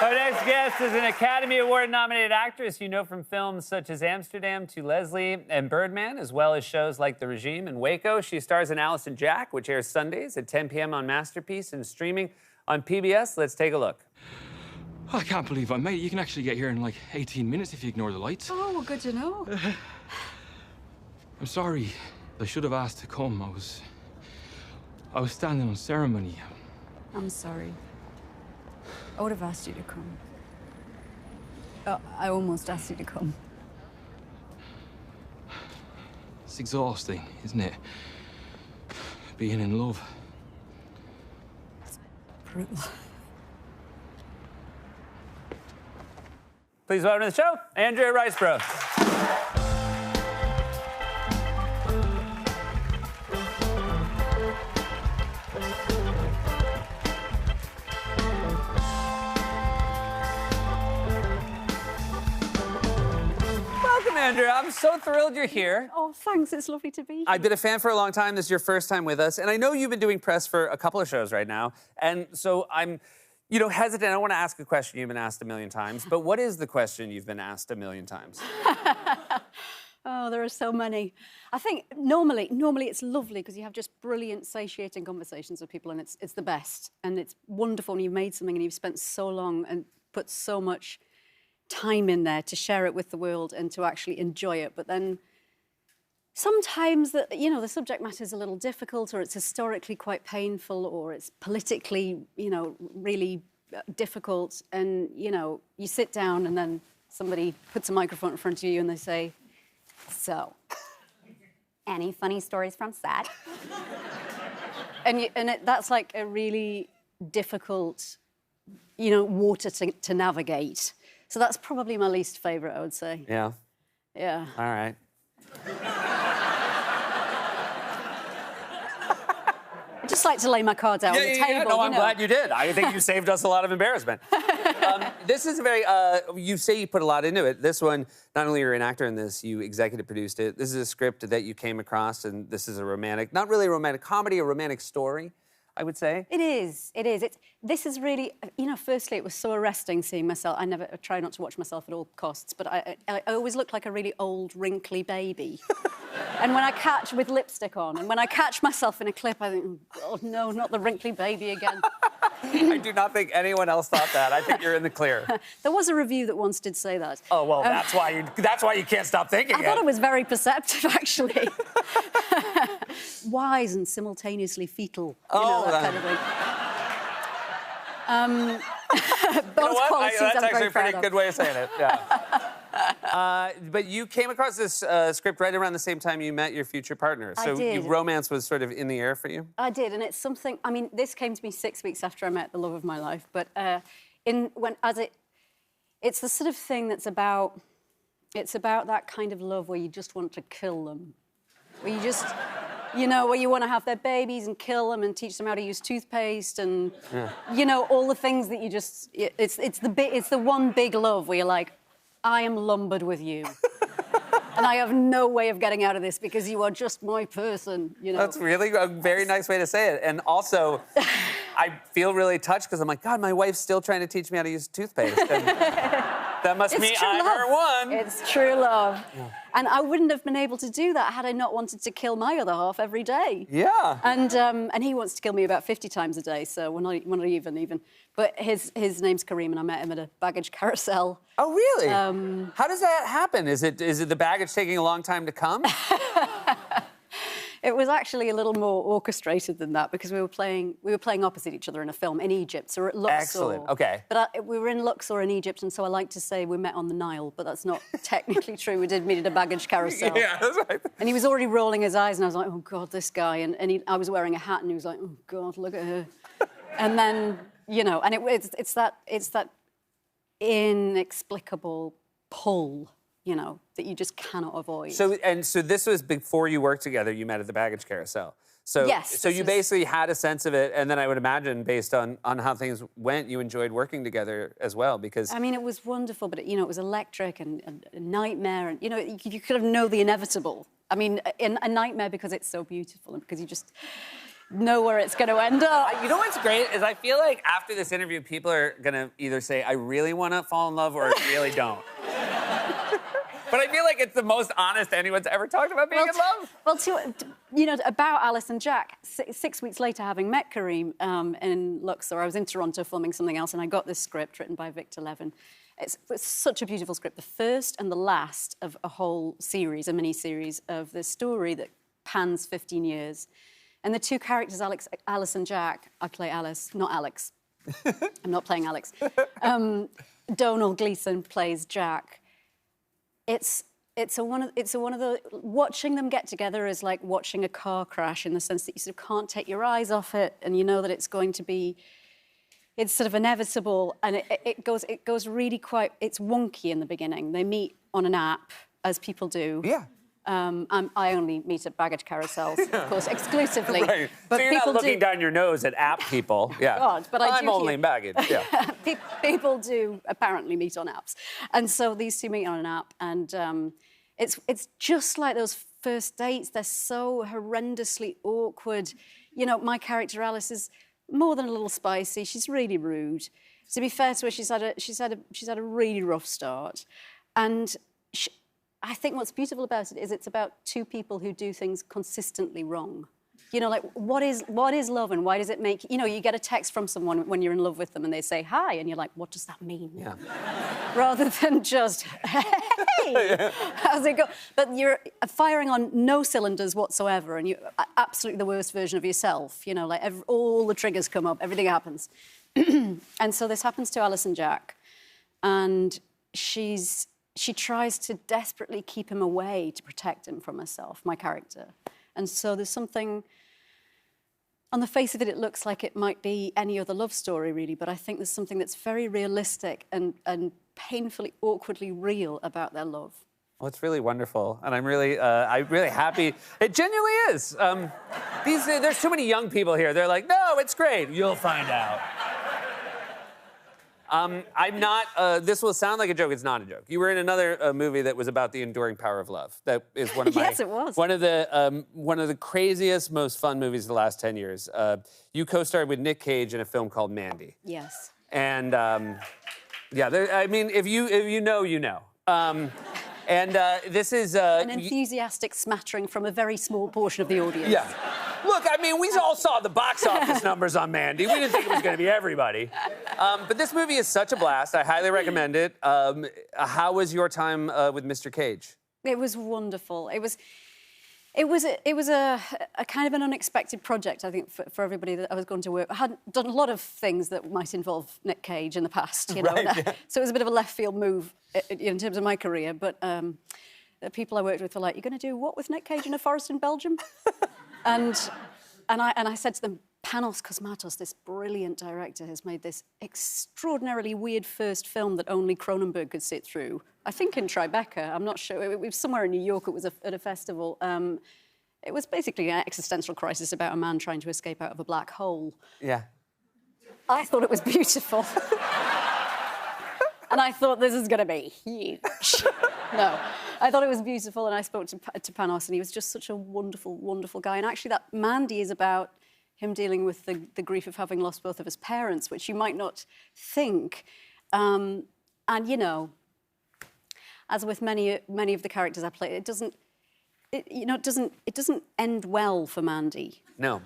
Our next guest is an Academy Award-nominated actress you know from films such as Amsterdam to Leslie and Birdman, as well as shows like The Regime and Waco. She stars in Alice and Jack, which airs Sundays at 10 p.m. on Masterpiece and streaming on PBS. Let's take a look. I can't believe I made it. You can actually get here in like 18 minutes if you ignore the lights. Oh, well, good to know. I'm sorry. I should have asked to come. I was standing on ceremony. I'm sorry. I would have asked you to come. I almost asked you to come. It's exhausting, isn't it? Being in love. It's brutal. Please welcome to the show, Andrea Riseborough. Welcome, Andrea. I'm so thrilled you're here. Oh, thanks. It's lovely to be here. I've been a fan for a long time. This is your first time with us. And I know you've been doing press for a couple of shows right now. And so I'm, hesitant. I don't want to ask a question you've been asked a million times. But what is the question you've been asked a million times? Oh, there are so many. I think normally it's lovely because you have just brilliant, satiating conversations with people, and it's the best. And it's wonderful when you've made something and you've spent so long and put so much time in there to share it with the world and to actually enjoy it. But then sometimes the subject matter is a little difficult, or it's historically quite painful, or it's politically, really difficult. And, you sit down and then somebody puts a microphone in front of you and they say, "So, any funny stories from set?" That's like a really difficult, water to navigate. So that's probably my least favourite, I would say. Yeah. Yeah. All right. I just like to lay my cards out on the table. Yeah, no, I'm glad you did. I think you saved us a lot of embarrassment. This is a very, you say you put a lot into it. This one, not only are you an actor in this, you executive produced it. This is a script that you came across, and this is a romantic, not really a romantic comedy, a romantic story, I would say. It is. This is really, firstly, it was so arresting seeing myself. I try not to watch myself at all costs, but I always look like a really old, wrinkly baby. And with lipstick on, and when I catch myself in a clip, I think, oh, no, not the wrinkly baby again. I do not think anyone else thought that. I think you're in the clear. There was a review that once did say that. Oh, well, that's why you can't stop thinking I thought it was very perceptive, actually. Wise and simultaneously fetal. That kind of thing. Both qualities That's I'm actually very a pretty proud good way of saying it, yeah. But you came across this script right around the same time you met your future partner. So I did. Romance was sort of in the air for you? I did, and it's something... I mean, this came to me 6 weeks after I met the love of my life, but it's the sort of thing that's about... It's about that kind of love where you just want to kill them. Where you just... where you want to have their babies and kill them and teach them how to use toothpaste and, all the things that you just... It's the one big love where you're like, I am lumbered with you. And I have no way of getting out of this because you are just my person, That's really a very nice way to say it. And also, I feel really touched because I'm like, God, my wife's still trying to teach me how to use toothpaste. And that must mean I'm her one. It's true love. Yeah. And I wouldn't have been able to do that had I not wanted to kill my other half every day. Yeah. And he wants to kill me about 50 times a day, so we're not even. But his name's Kareem, and I met him at a baggage carousel. Oh, really? How does that happen? Is it the baggage taking a long time to come? It was actually a little more orchestrated than that because we were playing opposite each other in a film in Egypt, so we're at Luxor. Excellent. Okay. But we were in Luxor in Egypt, and so I like to say we met on the Nile, but that's not technically true. We did meet at a baggage carousel. Yeah, that's right. And he was already rolling his eyes, and I was like, oh God, this guy. And I was wearing a hat, and he was like, oh God, look at her. And then and it's that inexplicable pull. That you just cannot avoid. So this was before you worked together, you met at the baggage carousel. So, yes. So you basically had a sense of it, and then I would imagine, based on how things went, you enjoyed working together as well, because... I mean, it was wonderful, but, it was electric and a nightmare, and, you could have known the inevitable. I mean, a nightmare because it's so beautiful, and because you just... know where it's going to end up. You know what's great is I feel like after this interview, people are gonna either say, I really wanna fall in love or I really don't. But I feel like it's the most honest anyone's ever talked about being in love. Well, you know, about Alice and Jack, 6 weeks later, having met Kareem in Luxor, I was in Toronto filming something else, and I got this script written by Victor Levin. It's such a beautiful script, the first and the last of a whole series, a mini-series of this story that pans 15 years. And the two characters, Alice and Jack, I play Alice, not Alex. I'm not playing Alex. Donald Gleason plays Jack. It's one of the watching them get together is like watching a car crash in the sense that you sort of can't take your eyes off it, and you know that it's going to be, it's sort of inevitable, and it goes really quite, it's wonky in the beginning. They meet on an app, as people do. Yeah. I only meet at baggage carousels, of course, exclusively. Right. But so you're not looking down your nose at app people. Yeah. God, but I'm only baggage. Yeah. People do apparently meet on apps, and so these two meet on an app, and it's just like those first dates. They're so horrendously awkward. You know, my character Alice is more than a little spicy. She's really rude. To be fair to her, she's had a really rough start, and I think what's beautiful about it is it's about two people who do things consistently wrong. You know, like, what is love and why does it make... You know, you get a text from someone when you're in love with them and they say, hi, and you're like, what does that mean? Yeah. Rather than just, hey, how's it go? But you're firing on no cylinders whatsoever, and you're absolutely the worst version of yourself. You know, like, all the triggers come up, everything happens. And so this happens to Alice and Jack, and she tries to desperately keep him away to protect him from herself, my character. And so there's something, on the face of it, it looks like it might be any other love story, really, but I think there's something that's very realistic and painfully, awkwardly real about their love. Well, it's really wonderful, and I'm really happy. It genuinely is. There's too many young people here. They're like, no, it's great. You'll find out. I'm not, this will sound like a joke, it's not a joke. You were in another movie that was about the enduring power of love. That is one of my... Yes, it was. One of the craziest, most fun movies of the last 10 years. You co-starred with Nick Cage in a film called Mandy. Yes. And, yeah, I mean, if you know, you know. This is... An enthusiastic smattering from a very small portion of the audience. Yeah. Look, I mean, we all saw the box office numbers on Mandy. We didn't think it was going to be everybody. But this movie is such a blast. I highly recommend it. How was your time with Mr. Cage? It was wonderful. It was a kind of an unexpected project, I think, for everybody that I was going to work. I hadn't done a lot of things that might involve Nick Cage in the past, you know. Right, yeah. So it was a bit of a left field move in terms of my career. But the people I worked with were like, "You're going to do what with Nick Cage in a forest in Belgium?" and I said to them, Panos Cosmatos, this brilliant director, has made this extraordinarily weird first film that only Cronenberg could sit through. I think in Tribeca, I'm not sure. It was somewhere in New York, it was at a festival. It was basically an existential crisis about a man trying to escape out of a black hole. Yeah. I thought it was beautiful. And I thought, this is going to be huge. No, I thought it was beautiful, and I spoke to Panos, and he was just such a wonderful, wonderful guy. And actually, that Mandy is about him dealing with the grief of having lost both of his parents, which you might not think. And, you know, as with many of the characters I play, it doesn't end well for Mandy. No,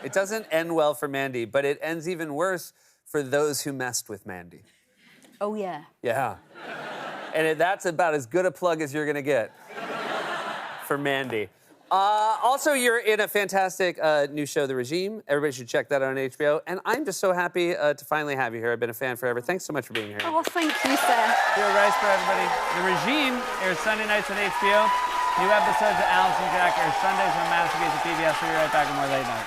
it doesn't end well for Mandy, but it ends even worse for those who messed with Mandy. Oh, yeah. Yeah. And that's about as good a plug as you're going to get for Mandy. Also, you're in a fantastic new show, The Regime. Everybody should check that out on HBO. And I'm just so happy to finally have you here. I've been a fan forever. Thanks so much for being here. Oh, thank you, sir. Joe Rice for everybody. The Regime airs Sunday nights on HBO. New episodes of Alice and Jack air Sundays on Masterpiece at PBS. We'll be right back with more Late Night.